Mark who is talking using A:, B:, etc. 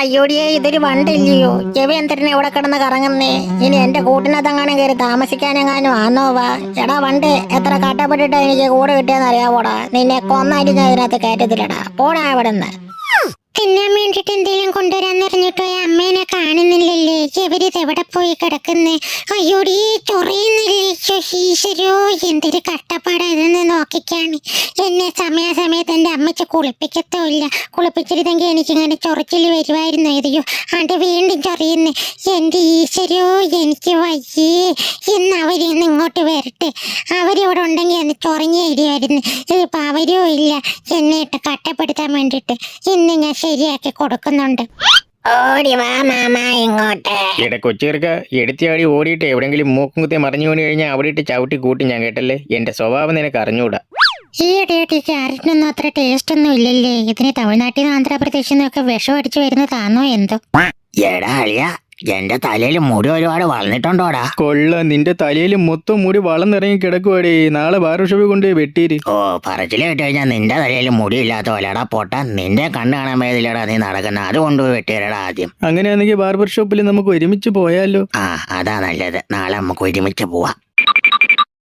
A: അയ്യോടിയെ, ഇതൊരു വണ്ടില്ലയോ? ചെവി എന്തിനാ ഇവിടെ കിടന്ന് കറങ്ങുന്നേ? ഇനി എന്റെ കൂട്ടിനകത്തെങ്ങാനും കയറി താമസിക്കാനെങ്ങാനും ആന്നോവാ? എടാ വണ്ടി, എത്ര കട്ടപ്പെട്ടിട്ടാ എനിക്ക് കൂടെ കിട്ടിയെന്ന് അറിയാവോടാ? നിന്നെ കൊന്നായിട്ട് ഞാൻ ഇതിനകത്ത് കയറ്റത്തില്ലടാ. പോടാ ഇവിടെ നിന്ന്. തിന്നാൻ വേണ്ടിട്ട് എന്തെങ്കിലും കൊണ്ടുവരാൻ പറഞ്ഞിട്ടോ അമ്മേനെ കാണുന്നില്ലല്ലേ? ഇവരിത് എവിടെ പോയി കിടക്കുന്നേ? അയ്യോടി, ചൊറിയുന്നില്ലേ? ഈശ്വരോ, എന്തൊരു കഷ്ടപ്പാടാ ഇതെന്ന് നോക്കിക്കാണ്. എന്നെ സമയാസമയത്ത് എൻ്റെ അമ്മച്ച് കുളിപ്പിക്കത്തോ ഇല്ല. കുളിപ്പിച്ചിരുന്നെങ്കിൽ എനിക്കിങ്ങനെ ചൊറിച്ചിൽ വരുമായിരുന്നു. ഇതയോ അത് വീണ്ടും ചൊറിയുന്നേ. എൻ്റെ ഈശ്വരോ, എനിക്ക് വയ്യേ. ഇന്ന് അവരിന്ന് ഇങ്ങോട്ട് വരട്ടെ. അവരിവിടെ ഉണ്ടെങ്കിൽ എന്ന് ചൊറിഞ്ഞ ഇരിയായിരുന്നു. ഇതിപ്പോൾ അവരും ഇല്ല എന്നെ ഇട്ട് കട്ടപ്പെടുത്താൻ വേണ്ടിയിട്ട്. ഇന്ന് ഞാൻ ശരിയാക്കി കൊടുക്കുന്നുണ്ട്. ഓടി വാ മാമ ഇങ്ങോട്ട്.
B: ഇവിടെ കൊച്ചേർക്ക എടുത്തിയാടി ഓടിയിട്ട് എവിടെങ്കിലും മൂക്കും കുത്തി മറിഞ്ഞു വീണ് കഴിഞ്ഞാൽ അവിടെ ഇട്ട് ചവിട്ടി കൂട്ടി ഞാൻ കേട്ടല്ലേ. എന്റെ സ്വഭാവം നിനക്ക് അറിഞ്ഞൂടാ.
A: ഈയിടെയായിട്ട് ക്യാരറ്റിനൊന്നും അത്ര ടേസ്റ്റ് ഒന്നും ഇല്ലല്ലേ? ഇതിന് തമിഴ്നാട്ടിൽ നിന്ന് ആന്ധ്രാപ്രദേശിൽ നിന്നൊക്കെ വിഷം അടിച്ചു വരുന്നതാണോ എന്തോ?
C: എടാ അളിയ, എന്റെ തലയിൽ മുടി ഒരുപാട് വളർന്നിട്ടുണ്ടോടാ?
B: കൊള്ളാം, നിന്റെ തലയിൽ മൊത്തം മുടി വളർന്നിറങ്ങി കിടക്കുവാടേ. നാളെ ബാർബർഷോപ്പിൽ കൊണ്ടുപോയി വെട്ടീര്.
C: ഓ, പറച്ചില് കേട്ട് കഴിഞ്ഞാൽ നിന്റെ തലയിൽ മുടി ഇല്ലാത്ത പോലെടാ പൊട്ട. നിന്റെ കണ്ണ് കാണാൻ മേതില്ലടാ നീ നടക്കുന്ന. അത് കൊണ്ടുപോയി വെട്ടിയടാ ആദ്യം.
B: അങ്ങനെയാണെങ്കിൽ ബാർബർ ഷോപ്പിൽ നമുക്ക് ഒരുമിച്ച് പോയാലോ?
C: ആ, അതാ നല്ലത്. നാളെ നമുക്ക് ഒരുമിച്ച് പോവാം.